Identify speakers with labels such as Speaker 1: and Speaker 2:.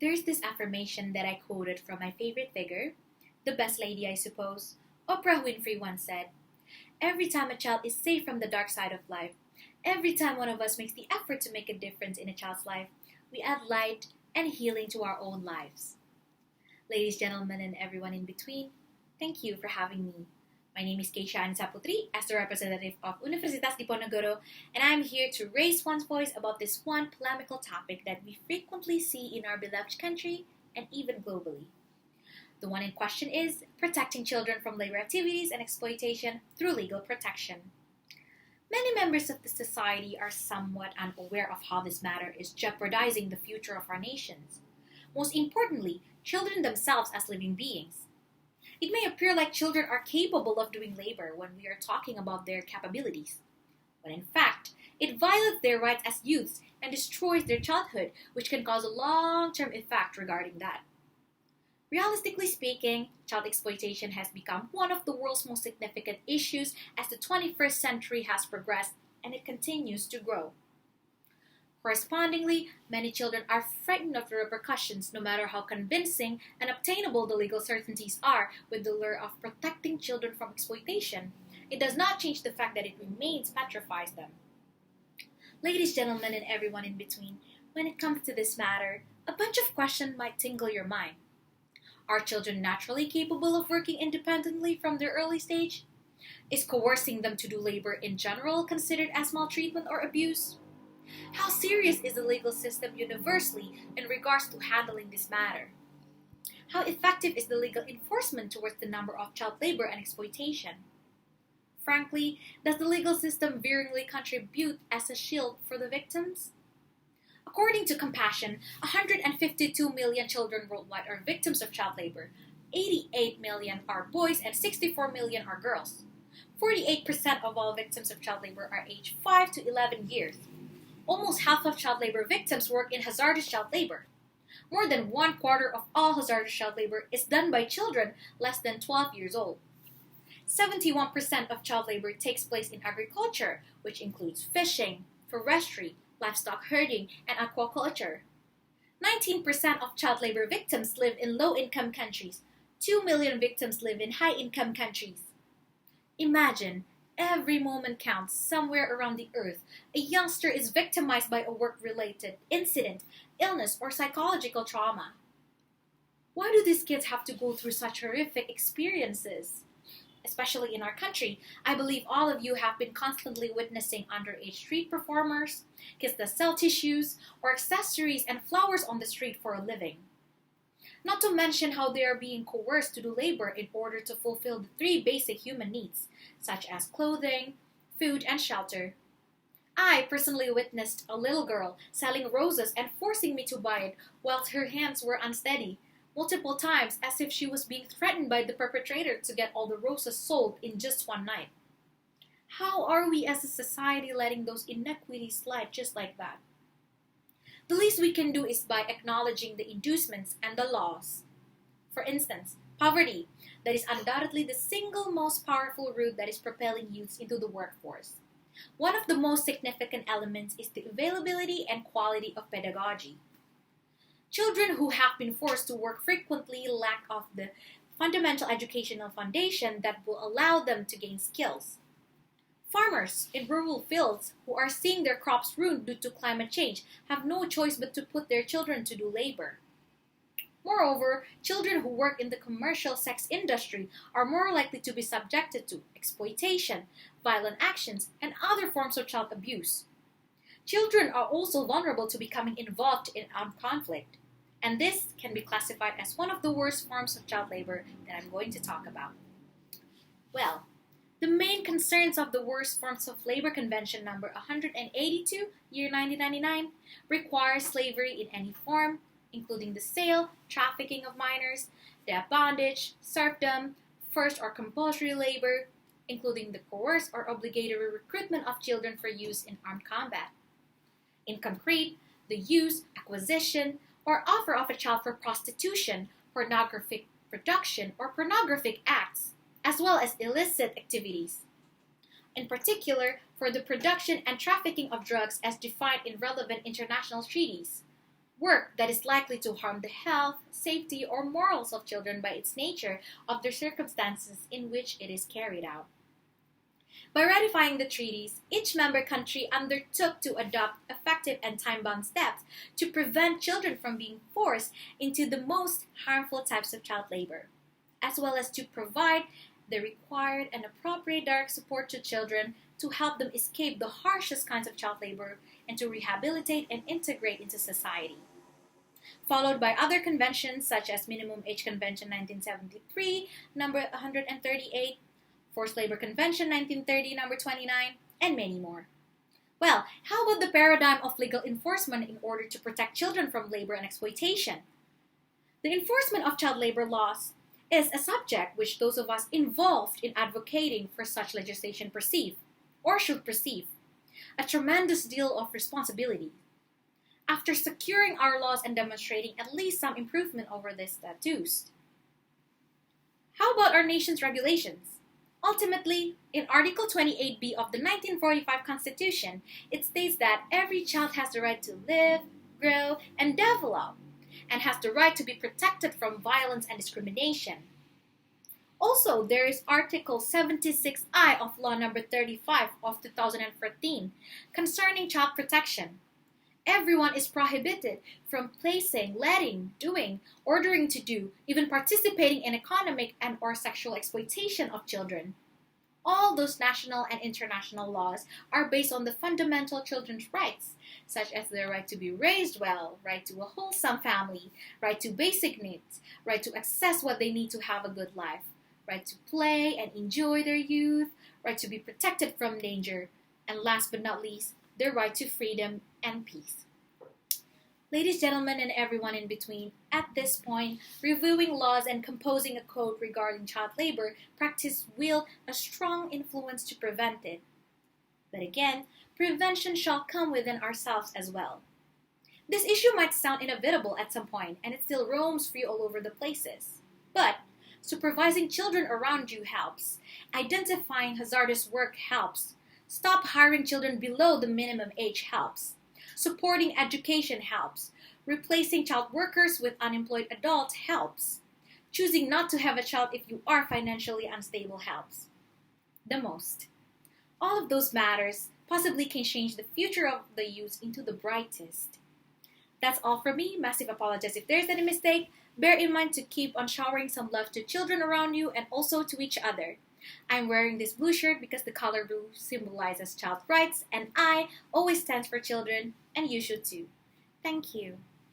Speaker 1: There's this affirmation that I quoted from my favorite figure, the best lady, I suppose. Oprah Winfrey once said, "Every time a child is saved from the dark side of life, every time one of us makes the effort to make a difference in a child's life, we add light and healing to our own lives." Ladies, gentlemen, and everyone in between, thank you for having me. My name is Keisha Annisa as the representative of Universitas Diponegoro, and I'm here to raise one's voice about this one polemical topic that we frequently see in our beloved country and even globally. The one in question is protecting children from labor activities and exploitation through legal protection. Many members of the society are somewhat unaware of how this matter is jeopardizing the future of our nations. Most importantly, children themselves as living beings. It may appear like children are capable of doing labor when we are talking about their capabilities, when in fact, it violates their rights as youths and destroys their childhood, which can cause a long-term effect regarding that. Realistically speaking, child exploitation has become one of the world's most significant issues as the 21st century has progressed, and it continues to grow. Correspondingly, many children are frightened of the repercussions no matter how convincing and obtainable the legal certainties are with the lure of protecting children from exploitation. It does not change the fact that it remains petrifies them. Ladies, gentlemen, and everyone in between, when it comes to this matter, a bunch of questions might tingle your mind. Are children naturally capable of working independently from their early stage? Is coercing them to do labor in general considered as maltreatment or abuse? How serious is the legal system universally in regards to handling this matter? How effective is the legal enforcement towards the number of child labor and exploitation? Frankly, does the legal system veeringly contribute as a shield for the victims? According to Compassion, 152 million children worldwide are victims of child labor. 88 million are boys and 64 million are girls. 48% of all victims of child labor are aged 5 to 11 years. Almost half of child labor victims work in hazardous child labor. More than 1/4 of all hazardous child labor is done by children less than 12 years old. 71% of child labor takes place in agriculture, which includes fishing, forestry, livestock herding, and aquaculture. 19% of child labor victims live in low-income countries. 2 million victims live in high-income countries. Imagine, every moment counts somewhere around the earth. A youngster is victimized by a work-related incident, illness, or psychological trauma. Why do these kids have to go through such horrific experiences? Especially in our country, I believe all of you have been constantly witnessing underage street performers, kids that sell tissues, or accessories and flowers on the street for a living. Not to mention how they are being coerced to do labor in order to fulfill the 3 basic human needs, such as clothing, food, and shelter. I personally witnessed a little girl selling roses and forcing me to buy it whilst her hands were unsteady, multiple times as if she was being threatened by the perpetrator to get all the roses sold in just one night. How are we as a society letting those inequities slide just like that? The least we can do is by acknowledging the inducements and the laws. For instance, poverty, that is undoubtedly the single most powerful route that is propelling youths into the workforce. One of the most significant elements is the availability and quality of pedagogy. Children who have been forced to work frequently lack of the fundamental educational foundation that will allow them to gain skills. Farmers in rural fields who are seeing their crops ruined due to climate change have no choice but to put their children to do labor. Moreover, children who work in the commercial sex industry are more likely to be subjected to exploitation, violent actions, and other forms of child abuse. Children are also vulnerable to becoming involved in armed conflict, and this can be classified as one of the worst forms of child labor that I'm going to talk about. Well, the main concerns of the Worst Forms of Labor Convention number 182, year 1999, require slavery in any form, including the sale, trafficking of minors, the bondage, serfdom, forced or compulsory labor, including the coerced or obligatory recruitment of children for use in armed combat. In concrete, the use, acquisition, or offer of a child for prostitution, pornographic production, or pornographic acts, as well as illicit activities. In particular, for the production and trafficking of drugs as defined in relevant international treaties. work that is likely to harm the health, safety, or morals of children by its nature of the circumstances in which it is carried out. By ratifying the treaties, each member country undertook to adopt effective and time-bound steps to prevent children from being forced into the most harmful types of child labor, as well as to provide the required and appropriate direct support to children to help them escape the harshest kinds of child labor and to rehabilitate and integrate into society. Followed by other conventions such as Minimum Age Convention 1973, number 138, Forced Labor Convention 1930, number 29, and many more. Well, how about the paradigm of legal enforcement in order to protect children from labor and exploitation? The enforcement of child labor laws is a subject which those of us involved in advocating for such legislation perceive, or should perceive, a tremendous deal of responsibility. After securing our laws and demonstrating at least some improvement over the statutes. How about our nation's regulations? Ultimately, in Article 28B of the 1945 Constitution, it states that every child has the right to live, grow, and develop, and has the right to be protected from violence and discrimination. Also, there is Article 76I of Law No. 35 of 2014 concerning child protection. Everyone is prohibited from placing, letting, doing, ordering to do, even participating in economic and or sexual exploitation of children. All those national and international laws are based on the fundamental children's rights, such as their right to be raised well, right to a wholesome family, right to basic needs, right to access what they need to have a good life, right to play and enjoy their youth, right to be protected from danger, and last but not least, their right to freedom and peace. Ladies, gentlemen, and everyone in between, at this point, reviewing laws and composing a code regarding child labor practice wield a strong influence to prevent it. But again, prevention shall come within ourselves as well. This issue might sound inevitable at some point, and it still roams free all over the places. But supervising children around you helps. Identifying hazardous work helps. Stop hiring children below the minimum age helps. Supporting education helps. Replacing child workers with unemployed adults helps. Choosing not to have a child if you are financially unstable helps. The most. All of those matters possibly can change the future of the youth into the brightest. That's all from me. Massive apologies if there's any mistake. Bear in mind to keep on showering some love to children around you and also to each other. I'm wearing this blue shirt because the color blue symbolizes child rights, and I always stand for children, and you should too. Thank you.